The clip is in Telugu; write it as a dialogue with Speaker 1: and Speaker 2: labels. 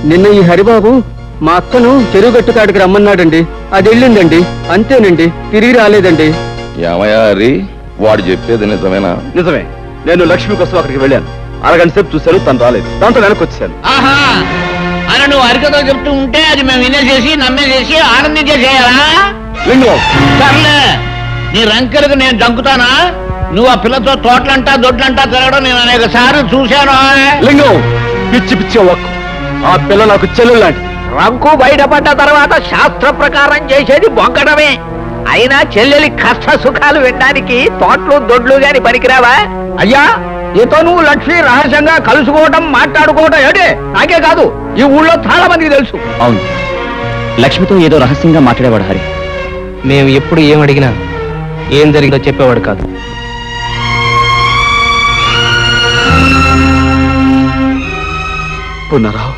Speaker 1: నిన్న ఈ హరిబాబు మా అక్కను చెరువుగట్టు కాడికి రమ్మన్నాడండి. అది వెళ్ళిందండి, అంతేనండి, తిరిగి రాలేదండి.
Speaker 2: ఏమయ్యా హరి, వాడు చెప్పేది నిజమేనా?
Speaker 3: నిజమే. నేను లక్ష్మి కోసం అక్కడికి వెళ్ళాను. అరగంట సేపు చూశాను, తను రాలేదు. దాంతో వెనక్కి వచ్చాను.
Speaker 4: అని నువ్వు అరికతో చెప్తూ ఉంటే అది మేము వినేసేసి నమ్మేసేసి ఆనందించేసేయాలా? సర్లే, నీ రంకెలకు నేను దంకుతానా? నువ్వు ఆ పిల్లతో తోటలంటా దొడ్లంటా తిరగడం నేను అనేక సార్లు చూశాను.
Speaker 3: లింగం, పిచ్చి పిచ్చి ఒక్కు. ఆ పిల్ల నాకు చెల్లెలు లాంటి.
Speaker 4: రంకు బయటపడ్డ తర్వాత శాస్త్ర ప్రకారం చేసేది బొంకడమే. అయినా చెల్లెలి కష్ట సుఖాలు వినడానికి తోటలు దొడ్లు గాని పనికిరావా? అయ్యా, నీతో నువ్వు లక్ష్మి రహస్యంగా కలుసుకోవడం మాట్లాడుకోవడం ఏడే నాకే కాదు, ఈ ఊళ్ళో చాలా మందికి తెలుసు.
Speaker 1: అవును, లక్ష్మితో ఏదో రహస్యంగా మాట్లాడేవాడు హరి. మేము ఎప్పుడు ఏం అడిగినా ఏం జరిగిందో చెప్పేవాడు కాదు.
Speaker 3: పునరావు,